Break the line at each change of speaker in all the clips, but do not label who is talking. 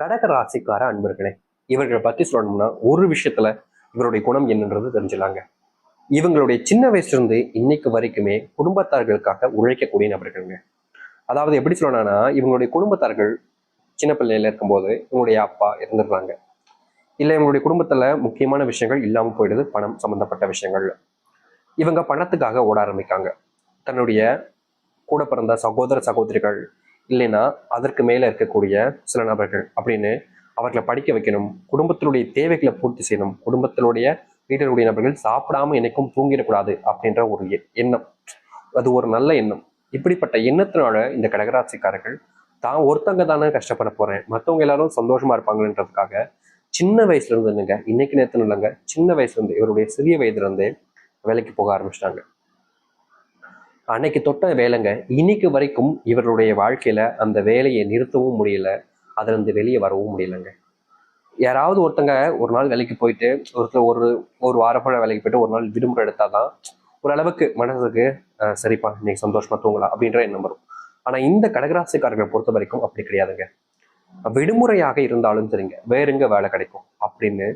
கடக ராசிக்கார அன்பர்களே, இவர்களை பத்தி சொல்லணும்னா ஒரு விஷயத்துல இவருடைய குணம் என்னன்றது தெரிஞ்சுலாங்க. இவங்களுடைய சின்ன வயசுல இருந்து இன்னைக்கு வரைக்குமே குடும்பத்தார்களுக்காக உழைக்கக்கூடிய நபர்களுங்க. அதாவது எப்படி சொல்லணும்னா, இவங்களுடைய குடும்பத்தார்கள் சின்ன பிள்ளையில இருக்கும்போது இவங்களுடைய அப்பா இறந்துடுறாங்க. இல்ல இவங்களுடைய குடும்பத்துல முக்கியமான விஷயங்கள் இல்லாம போயிடுது, பணம் சம்பந்தப்பட்ட விஷயங்கள். இவங்க பணத்துக்காக ஓட ஆரம்பிக்காங்க. தன்னுடைய கூட பிறந்த சகோதர சகோதரிகள் இல்லைன்னா அதற்கு மேல இருக்கக்கூடிய சில நபர்கள் அப்படின்னு அவர்களை படிக்க வைக்கணும், குடும்பத்தினுடைய தேவைகளை பூர்த்தி செய்யணும், குடும்பத்தினுடைய வீட்டினுடைய நபர்கள் சாப்பிடாம என்னைக்கும் தூங்கிடக்கூடாது அப்படின்ற ஒரு எண்ணம். அது ஒரு நல்ல எண்ணம். இப்படிப்பட்ட எண்ணத்தினால இந்த கடகராசிக்காரர்கள் தான் ஒருத்தங்க தானே கஷ்டப்பட போறேன், மற்றவங்க எல்லாரும் சந்தோஷமா இருப்பாங்கன்றதுக்காக சின்ன வயசுல இருந்து இல்லைங்க, இன்னைக்கு நேரத்துல இல்லைங்க, சின்ன வயசுல இருந்து இவருடைய சிறிய வயதுல இருந்தே வேலைக்கு போக ஆரம்பிச்சிட்டாங்க. அன்னைக்கு தொட்ட வேலைங்க இன்னைக்கு வரைக்கும் இவருடைய வாழ்க்கையில அந்த வேலையை நிறுத்தவும் முடியல, அதுல இருந்து வெளியே வரவும் முடியலங்க. யாராவது ஒருத்தங்க ஒரு நாள் வேலைக்கு போயிட்டு ஒருத்தர் ஒரு ஒரு வாரப்பட வேலைக்கு போயிட்டு ஒரு நாள் விடுமுறை எடுத்தாதான் ஓரளவுக்கு மனசுக்கு சரிப்பா இன்னைக்கு சந்தோஷமா தூங்கலாம் அப்படின்ற எண்ணம் வரும். ஆனா இந்த கடகராசிக்காரர்களை பொறுத்த வரைக்கும் அப்படி கிடையாதுங்க. விடுமுறையாக இருந்தாலும் சரிங்க, வேற எங்க வேலை கிடைக்கும் அப்படின்னு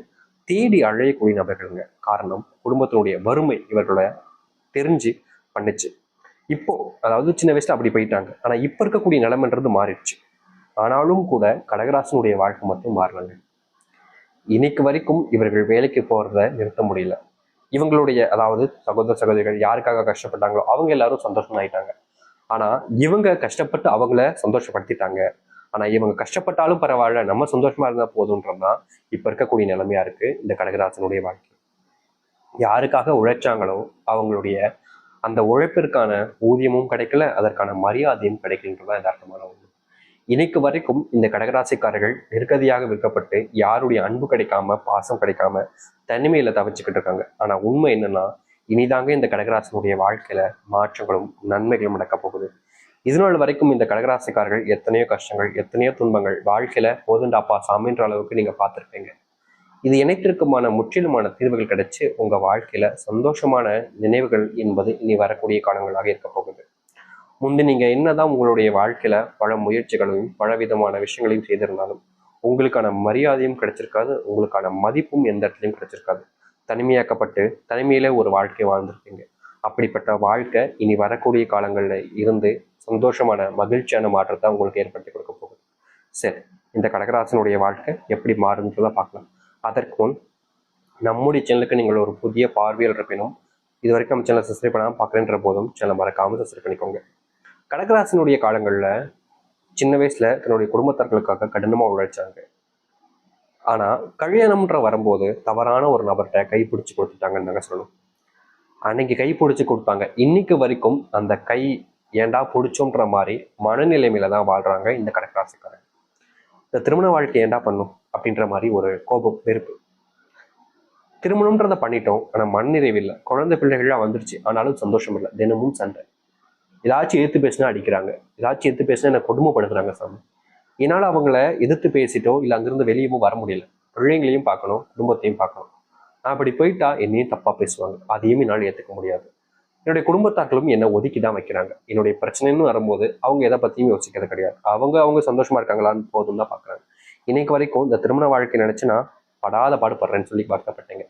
தேடி அழையக்கூடிய நபர்களுங்க. காரணம் குடும்பத்தினுடைய வறுமை இவர்களோட தெரிஞ்சு பண்ணுச்சு. இப்போ அதாவது சின்ன வயசுல அப்படி போயிட்டாங்க, ஆனா இப்ப இருக்கக்கூடிய நிலைமைன்றது மாறிடுச்சு. ஆனாலும் கூட கடகராசனுடைய வாழ்க்கை மட்டும் மாறலங்க. இன்னைக்கு வரைக்கும் இவர்கள் வேலைக்கு போறத நிறுத்த முடியல. இவங்களுடைய அதாவது சகோதர சகோதரிகள் யாருக்காக கஷ்டப்பட்டாங்களோ அவங்க எல்லாரும் சந்தோஷமாயிட்டாங்க. ஆனா இவங்க கஷ்டப்பட்டு அவங்கள சந்தோஷப்படுத்திட்டாங்க. ஆனா இவங்க கஷ்டப்பட்டாலும் பரவாயில்ல, நம்ம சந்தோஷமா இருந்தா போதுன்றதுதான் இப்ப இருக்கக்கூடிய நிலைமையா இருக்கு இந்த கடகராசனுடைய வாழ்க்கை. யாருக்காக உழைச்சாங்களோ அவங்களுடைய அந்த உழைப்பிற்கான ஊதியமும் கிடைக்கல, அதற்கான மரியாதையும் கிடைக்கலன்றதான் யதார்த்தமான ஒண்ணு. இன்னைக்கு வரைக்கும் இந்த கடகராசிக்காரர்கள் நிர்கதியாக விற்கப்பட்டு யாருடைய அன்பு கிடைக்காம பாசம் கிடைக்காம தனிமையில தவிச்சுக்கிட்டு இருக்காங்க. ஆனா உண்மை என்னன்னா, இனிதாங்க இந்த கடகராசினுடைய வாழ்க்கையில மாற்றங்களும் நன்மைகளும் நடக்க போகுது. இதனால் வரைக்கும் இந்த கடகராசிக்காரர்கள் எத்தனையோ கஷ்டங்கள் எத்தனையோ துன்பங்கள் வாழ்க்கையில போதுண்டாப்பா சாமின்ற அளவுக்கு நீங்க பார்த்துருப்பீங்க. இது இணைத்திற்குமான முற்றிலுமான தீர்வுகள் கிடைச்சு உங்க வாழ்க்கையில சந்தோஷமான நினைவுகள் என்பது இனி வரக்கூடிய காலங்களாக இருக்க போகுது. முந்தி நீங்க என்னதான் உங்களுடைய வாழ்க்கையில பல முயற்சிகளையும் பல விதமான விஷயங்களையும் செய்திருந்தாலும் உங்களுக்கான மரியாதையும் கிடைச்சிருக்காது, உங்களுக்கான மதிப்பும் எந்த இடத்துலையும் கிடைச்சிருக்காது. தனிமையாக்கப்பட்டு தனிமையில ஒரு வாழ்க்கை வாழ்ந்திருப்பீங்க. அப்படிப்பட்ட வாழ்க்கை இனி வரக்கூடிய காலங்கள்ல இருந்து சந்தோஷமான மகிழ்ச்சியான மாற்றத்தை உங்களுக்கு ஏற்படுத்தி கொடுக்க போகுது. சரி, இந்த கடகராசனுடைய வாழ்க்கை எப்படி மாறுன்றதை பார்க்கலாம். அதற்கு முன் நம்முடைய சேனலுக்கு நீங்கள் ஒரு புதிய பார்வையில் இருப்பினும் இது வரைக்கும் நம்ம சேனலை சப்ஸ்கிரைப் பண்ணாமல் பார்க்குறேன்ற போதும் சேனலை மறக்காமல் சப்ஸ்கிரைப் பண்ணிக்கோங்க. கடகராசனுடைய காலங்கள்ல சின்ன வயசுல தன்னுடைய குடும்பத்தார்களுக்காக கடினமா உழைச்சாங்க. ஆனா கல்யாணம்ன்ற வரும்போது தவறான ஒரு நபர்கிட்ட கைப்பிடிச்சு கொடுத்துட்டாங்கன்னு நாங்க சொல்லணும். அன்னைக்கு கை பிடிச்சு கொடுத்தாங்க, இன்னைக்கு வரைக்கும் அந்த கை ஏண்டா பிடிச்சோன்ற மாதிரி மனநிலைமையில தான் வாழ்றாங்க இந்த கடகராசிக்காரங்க. இந்த திருமண வாழ்க்கை ஏண்டா பண்ணும் அப்படின்ற மாதிரி ஒரு கோபம் வெறுப்பு. திருமணம்ன்றத பண்ணிட்டோம், ஆனா மன நிறைவு இல்லை, குழந்தை பிள்ளைகள்லாம் வந்துருச்சு ஆனாலும் சந்தோஷம் இல்லை, தினமும் சண்டை. ஏதாச்சும் எதிர்த்து பேசினா அடிக்கிறாங்க, ஏதாச்சும் எதிர்த்து பேசினா என்ன கொடுமைப்படுத்துறாங்க சாமி. என்னால் அவங்கள எதிர்த்து பேசிட்டோ இல்லை அங்கிருந்து வெளியவும் வர முடியல. பிள்ளைங்களையும் பார்க்கணும், குடும்பத்தையும் பார்க்கணும். நான் அப்படி போயிட்டா என்னையும் தப்பா பேசுவாங்க, அதையும் என்னால் ஏற்றுக்க முடியாது. என்னுடைய குடும்பத்தாக்களும் என்னை ஒதுக்கி தான் வைக்கிறாங்க. என்னுடைய பிரச்சனைன்னு வரும்போது அவங்க எதை பத்தியும் யோசிக்கிறது கிடையாது. அவங்க சந்தோஷமா இருக்காங்களான்னு போதும் தான் பார்க்குறாங்க. இன்னைக்கு வரைக்கும் இந்த திருமண வாழ்க்கை நினைச்சு நான் படாத பாடுபடுறேன்னு சொல்லி வருத்தப்பட்டேங்க.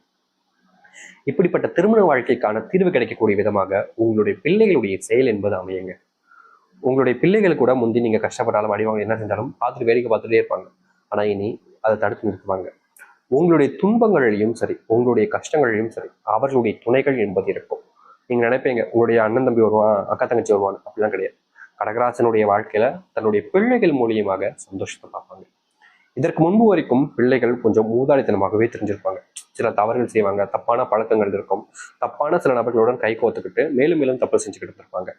இப்படிப்பட்ட திருமண வாழ்க்கைக்கான தீர்வு கிடைக்கக்கூடிய விதமாக உங்களுடைய பிள்ளைகளுடைய செயல் என்பது அமையுங்க. உங்களுடைய பிள்ளைகள் கூட முந்தி நீங்க கஷ்டப்பட்டாலும் அடிவாங்க என்ன செஞ்சாலும் பார்த்துட்டு வேடிக்கை பார்த்துட்டே இருப்பாங்க. ஆனா இனி அதை தடுத்து நிறுத்துவாங்க. உங்களுடைய துன்பங்களிலையும் சரி உங்களுடைய கஷ்டங்களிலும் சரி அவர்களுடைய துணைகள் என்பது இருக்கும். நீங்க நினைப்பீங்க உங்களுடைய அண்ணன் தம்பி வருவான் அக்கா தங்கச்சி வருவான், அப்படிலாம் கிடையாது. கடகராசனுடைய வாழ்க்கையில தன்னுடைய பிள்ளைகள் மூலியமாக சந்தோஷத்தை பார்ப்பாங்க. இதற்கு முன்பு வரைக்கும் பிள்ளைகள் கொஞ்சம் ஊதாரித்தனமாகவே தெரிஞ்சிருப்பாங்க. சில தவறுகள் செய்வாங்க, தப்பான பழக்கங்கள் இருக்கும், தப்பான சில நபர்களுடன் கை கோத்துக்கிட்டு மேலும் மேலும் தப்பு செஞ்சுக்கிட்டு இருப்பாங்க.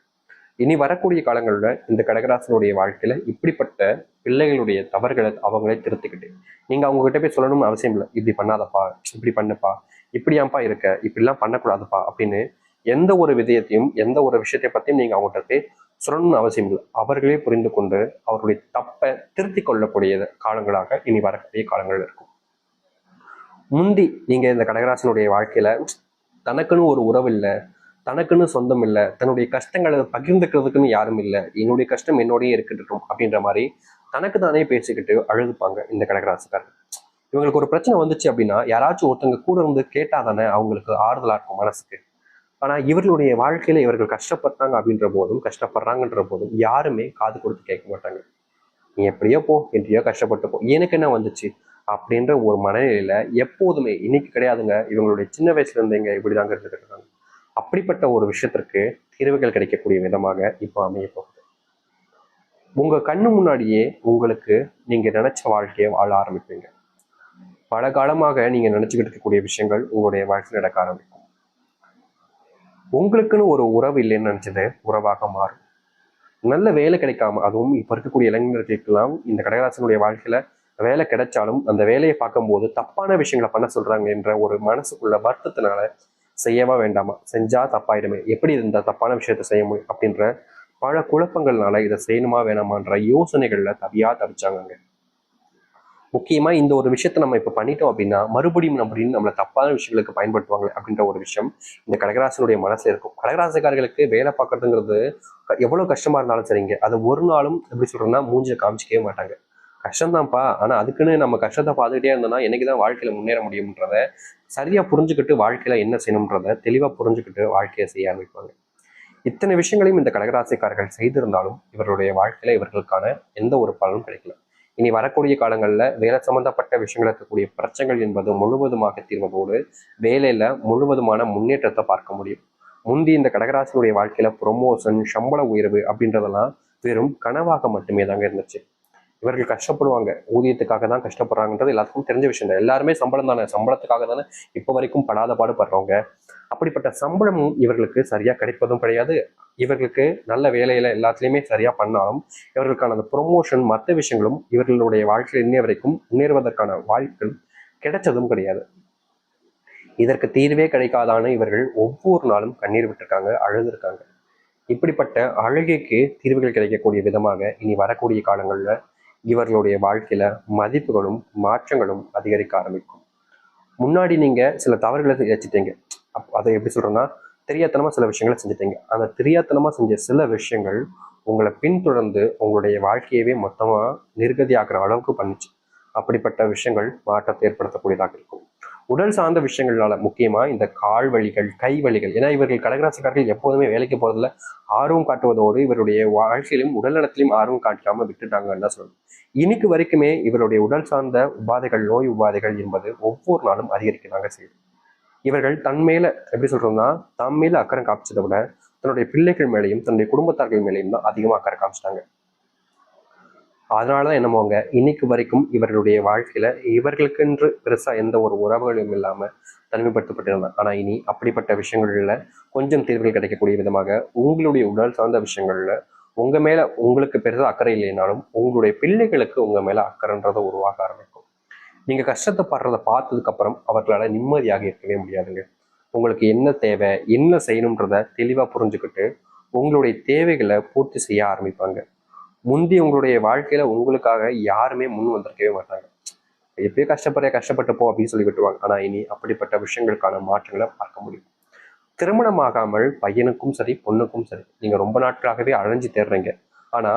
இனி வரக்கூடிய காலங்களில் இந்த கடகராசனுடைய வாழ்க்கையில இப்படிப்பட்ட பிள்ளைகளுடைய தவறுகளை அவங்களே திருத்திக்கிட்டு நீங்க அவங்க கிட்ட போய் சொல்லணும்னு அவசியம் இல்லை. இப்படி பண்ணாதப்பா, இப்படி பண்ணுப்பா, இப்படியாப்பா இருக்க, இப்படிலாம் பண்ணக்கூடாதுப்பா அப்படின்னு எந்த ஒரு விதயத்தையும் எந்த ஒரு விஷயத்தை பத்தியும் நீங்க அவங்ககிட்ட போய் சொல்லணும்னு அவசியம் இல்லை. அவர்களே புரிந்து கொண்டு அவருடைய தப்பை திருத்தி கொள்ளக்கூடிய காலங்களாக இனி வரக்கூடிய காலங்கள் இருக்கும். முந்தி நீங்க இந்த கடகராசனுடைய வாழ்க்கையில தனக்குன்னு ஒரு உறவு இல்லை, தனக்குன்னு சொந்தம் இல்லை, தன்னுடைய கஷ்டங்களை பகிர்ந்துக்கிறதுக்குன்னு யாரும் இல்லை, என்னுடைய கஷ்டம் என்னோடய இருக்கட்டும் அப்படின்ற மாதிரி தனக்கு தானே பேசிக்கிட்டு அழுதுப்பாங்க இந்த கடகராசிக்காரர்கள். இவங்களுக்கு ஒரு பிரச்சனை வந்துச்சு அப்படின்னா யாராச்சும் ஒருத்தவங்க கூட இருந்து கேட்டா தானே அவங்களுக்கு ஆறுதலா இருக்கும் மனசுக்கு. ஆனா இவர்களுடைய வாழ்க்கையில இவர்கள் கஷ்டப்பட்டாங்க அப்படின்ற போதும், கஷ்டப்படுறாங்கன்ற போதும் யாருமே காது கொடுத்து கேட்க மாட்டாங்க. நீ எப்படியோ போ, என்றையோ கஷ்டப்பட்டு போ, எனக்கு என்ன வந்துச்சு அப்படின்ற ஒரு மனநிலையில எப்போதுமே, இன்னைக்கு கிடையாதுங்க, இவங்களுடைய சின்ன வயசுல இருந்தேங்க இப்படிதாங்க இருந்துட்டு இருக்காங்க. அப்படிப்பட்ட ஒரு விஷயத்திற்கு தீர்வுகள் கிடைக்கக்கூடிய விதமாக இப்போ அமைய போகுது. உங்க கண்ணு முன்னாடியே உங்களுக்கு நீங்க நினைச்ச வாழ்க்கையை வாழ ஆரம்பிப்பீங்க. பல காலமாக நீங்க நினைச்சுக்கிட்டு இருக்கக்கூடிய விஷயங்கள் உங்களுடைய வாழ்க்கையில் நடக்க ஆரம்பிக்கும். உங்களுக்குன்னு ஒரு உறவு இல்லைன்னு நினைச்சது உறவாக மாறும். நல்ல வேலை கிடைக்காம, அதுவும் இப்ப இருக்கக்கூடிய இளைஞர்களுக்கெல்லாம் இந்த கடகராசனுடைய வாழ்க்கையில வேலை கிடைச்சாலும் அந்த வேலையை பார்க்கும்போது தப்பான விஷயங்களை பண்ண சொல்றாங்க என்ற ஒரு மனசுக்குள்ள வருத்தத்தினால செய்யவா வேண்டாமா, செஞ்சா தப்பாயிடுமே, எப்படி இந்த தப்பான விஷயத்த செய்ய முடியும் அப்படின்ற பல குழப்பங்கள்னால இதை செய்யணுமா வேணாமான்ற யோசனைகள்ல தவிச்சாங்க. முக்கியமா இந்த ஒரு விஷயத்த நம்ம இப்ப பண்ணிட்டோம் அப்படின்னா மறுபடியும் அப்படின்னு நம்மளை தப்பான விஷயங்களுக்கு பயன்படுத்துவாங்க அப்படின்ற ஒரு விஷயம் இந்த கடகராசனுடைய மனசுல இருக்கும். கடகராசிக்காரர்களுக்கு வேலை பார்க்கறதுங்கிறது எவ்வளவு கஷ்டமா இருந்தாலும் சரிங்க, அது ஒரு நாளும் எப்படி சொல்றோம்னா மூஞ்சியை காமிச்சிக்கவே மாட்டாங்க. கஷ்டம்தான்ப்பா, ஆனா அதுக்குன்னு நம்ம கஷ்டத்தை பார்த்துக்கிட்டே இருந்தோம்னா என்னைக்குதான் வாழ்க்கையில முன்னேற முடியும்ன்றத சரியா புரிஞ்சுக்கிட்டு வாழ்க்கையில என்ன செய்யணும்ன்றத தெளிவா புரிஞ்சுக்கிட்டு வாழ்க்கையை செய்ய ஆரம்பிப்பாங்க. இத்தனை விஷயங்களையும் இந்த கடகராசிக்காரர்கள் செய்திருந்தாலும் இவருடைய வாழ்க்கையில இவர்களுக்கான எந்த ஒரு பலனும் கிடைக்கல. இனி வரக்கூடிய காலங்களில் வேலை சம்பந்தப்பட்ட விஷயங்கள் இருக்கக்கூடிய பிரச்சனைகள் என்பது முழுவதுமாக தீர்வதோடு வேலையில முழுவதுமான முன்னேற்றத்தை பார்க்க முடியும். முந்தி இந்த கடகராசினுடைய வாழ்க்கையில ப்ரொமோஷன், சம்பள உயர்வு அப்படின்றதெல்லாம் வெறும் கனவாக மட்டுமே தாங்க இருந்துச்சு. இவர்கள் கஷ்டப்படுவாங்க, ஊதியத்துக்காக தான் கஷ்டப்படுறாங்கன்றது எல்லாத்துக்கும் தெரிஞ்ச விஷயம் தான். எல்லாருமே சம்பளம் தானே, சம்பளத்துக்காக தானே இப்போ வரைக்கும் படாத பாடுபடுறவங்க. அப்படிப்பட்ட சம்பளமும் இவர்களுக்கு சரியா கிடைப்பதும் கிடையாது. இவர்களுக்கு நல்ல வேலையில எல்லாத்துலேயுமே சரியா பண்ணாலும் இவர்களுக்கான அந்த ப்ரொமோஷன் மற்ற விஷயங்களும் இவர்களுடைய வாழ்க்கையில் இன்னைய வரைக்கும் முன்னேறுவதற்கான வாய்ப்புகள் கிடைச்சதும் கிடையாது. இதற்கு தீர்வே கிடைக்காதான இவர்கள் ஒவ்வொரு நாளும் கண்ணீர் விட்டுருக்காங்க, அழுதுருக்காங்க. இப்படிப்பட்ட அழுகைக்கு தீர்வுகள் கிடைக்கக்கூடிய விதமாக இனி வரக்கூடிய காலங்களில் இவர்களுடைய வாழ்க்கையில மதிப்புகளும் மாற்றங்களும் அதிகரிக்க ஆரம்பிக்கும். முன்னாடி நீங்க சில தவறுகளை வச்சுட்டீங்க, அதை எப்படி சொல்றேன்னா தெரியாத்தனமா சில விஷயங்களை செஞ்சுட்டீங்க. அந்த தெரியாத்தனமா செஞ்ச சில விஷயங்கள் உங்களை பின்தொடர்ந்து உங்களுடைய வாழ்க்கையவே மொத்தமா நிர்கதியாக்குற அளவுக்கு பண்ணுச்சு. அப்படிப்பட்ட விஷயங்கள் மாற்றத்தை ஏற்படுத்தக்கூடியதாக இருக்கும். உடல் சார்ந்த விஷயங்களால முக்கியமா இந்த கால் வலிகள், கை வலிகள், ஏன்னா இவர்கள் கடகராசிக்காரர்கள் எப்போதுமே வேலைக்கு போறதுல ஆர்வம் காட்டுவதோடு இவருடைய வாழ்க்கையிலும் உடல் நலத்திலும் ஆர்வம் காட்டாம விட்டுட்டாங்கன்னு தான் சொல்லணும். இன்னைக்கு வரைக்குமே இவருடைய உடல் சார்ந்த உபாதைகள், நோய் உபாதைகள் என்பது ஒவ்வொரு நாளும் அதிகரிக்கதாங்க செய்யுது. இவர்கள் தன் மேல எப்படி சொல்றோம்னா தம் மேல அக்கறை காமிச்சதை விட தன்னுடைய பிள்ளைகள் மேலையும் தன்னுடைய குடும்பத்தார்கள் மேலையும் தான் அதிகமா அக்கறை காமிச்சிட்டாங்க. அதனாலதான் என்னமோங்க இன்னைக்கு வரைக்கும் இவர்களுடைய வாழ்க்கையில இவர்களுக்கென்று பெருசா எந்த ஒரு உறவுகளும் இல்லாம தனிமைப்படுத்தப்பட்டிருந்தாங்க. ஆனா இனி அப்படிப்பட்ட விஷயங்கள்ல கொஞ்சம் தீர்வுகள் கிடைக்கக்கூடிய விதமாக உங்களுடைய உடல் சார்ந்த விஷயங்கள்ல உங்க மேல உங்களுக்கு பெருசா அக்கறை இல்லைனாலும் உங்களுடைய பிள்ளைகளுக்கு உங்க மேல அக்கறைன்றதை உருவாக ஆரம்பிக்கும். நீங்க கஷ்டத்தை படுறதை பார்த்ததுக்கு அப்புறம் அவர்களால நிம்மதியாக இருக்கவே முடியாதுங்க. உங்களுக்கு என்ன தேவை, என்ன செய்யணும்ன்றத தெளிவா புரிஞ்சுக்கிட்டு உங்களுடைய தேவைகளை பூர்த்தி செய்ய ஆரம்பிப்பாங்க. முந்தி உங்களுடைய வாழ்க்கையில உங்களுக்காக யாருமே முன் வந்திருக்கவே மாட்டாங்க. எப்படியோ கஷ்டப்பட்டு போ அப்படின்னு சொல்லி விட்டுருவாங்க. ஆனா இனி அப்படிப்பட்ட விஷயங்களுக்கான மாற்றங்களை பார்க்க முடியும். திருமணமாகாமல் பையனுக்கும் சரி பொண்ணுக்கும் சரி நீங்க ரொம்ப நாட்களாகவே அழைஞ்சு தேடுறீங்க. ஆனா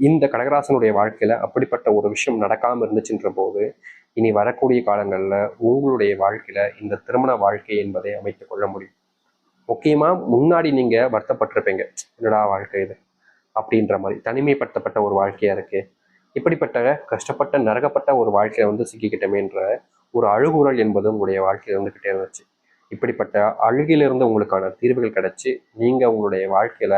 இந்த கடகராசனுடைய வாழ்க்கையில அப்படிப்பட்ட ஒரு விஷயம் நடக்காம இருந்துச்சுன்ற போது இனி வரக்கூடிய காலங்கள்ல உங்களுடைய வாழ்க்கையில இந்த திருமண வாழ்க்கை என்பதை அமைத்துக் கொள்ள முடியும். முக்கியமா முன்னாடி நீங்க வருத்தப்பட்டிருப்பீங்க, என்னடா வாழ்க்கை இது அப்படின்ற மாதிரி தனிமைப்படுத்தப்பட்ட ஒரு வாழ்க்கையா இருக்கு, இப்படிப்பட்ட கஷ்டப்பட்ட நரகப்பட்ட ஒரு வாழ்க்கையில வந்து சிக்கிக்கிட்டமேன்ற ஒரு அழுகுறல் என்பது உங்களுடைய வாழ்க்கையில இருந்துகிட்டே இருந்துச்சு. இப்படிப்பட்ட அழுகிலிருந்து உங்களுக்கான தீர்வுகள் கிடைச்சி நீங்க உங்களுடைய வாழ்க்கையில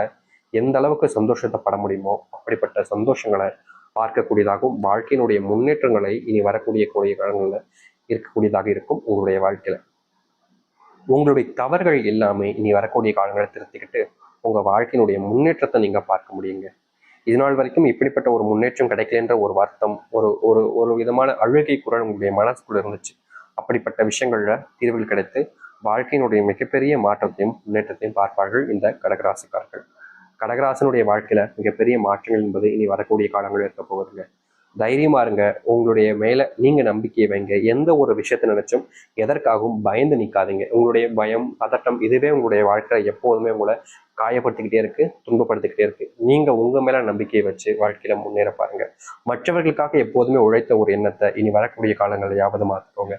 எந்த அளவுக்கு சந்தோஷத்தை பட முடியுமோ அப்படிப்பட்ட சந்தோஷங்களை பார்க்கக்கூடியதாகவும் வாழ்க்கையினுடைய முன்னேற்றங்களை இனி வரக்கூடிய காலங்களில் இருக்கக்கூடியதாக இருக்கும். உங்களுடைய வாழ்க்கையில உங்களுடைய தவறுகள் எல்லாமே இனி வரக்கூடிய காலங்களை திருத்திக்கிட்டு உங்க வாழ்க்கையினுடைய முன்னேற்றத்தை நீங்க பார்க்க முடியுங்க. இதனால் வரைக்கும் இப்படிப்பட்ட ஒரு முன்னேற்றம் கிடைக்கலன்ற ஒரு வருத்தம், ஒரு ஒரு ஒரு விதமான அழுகை குரல் உங்களுடைய மனசுக்குள்ள இருந்துச்சு. அப்படிப்பட்ட விஷயங்கள்ல தீர்வுகள் கிடைத்து வாழ்க்கையினுடைய மிகப்பெரிய மாற்றத்தையும் முன்னேற்றத்தையும் பார்ப்பார்கள் இந்த கடகராசிக்காரர்கள். கடகராசனுடைய வாழ்க்கையில மிகப்பெரிய மாற்றங்கள் என்பது இனி வரக்கூடிய காலங்களில் இருக்க போகுதுங்க. தைரியமா இருங்க. உங்களுடைய மேல நீங்க நம்பிக்கையை வைங்க. எந்த ஒரு விஷயத்தை நினைச்சும் எதற்காகவும் பயந்து நிக்காதீங்க. உங்களுடைய பயம், பதட்டம் இதுவே உங்களுடைய வாழ்க்கையில எப்போதுமே உங்களை காயப்படுத்திக்கிட்டே இருக்கு, துன்பப்படுத்திக்கிட்டே இருக்கு. நீங்க உங்க மேல நம்பிக்கையை வச்சு வாழ்க்கையில முன்னேற பாருங்க. மற்றவர்களுக்காக எப்போதுமே உழைத்த ஒரு எண்ணத்தை இனி வரக்கூடிய காலங்களில் யாவது மாத்திக்கோங்க.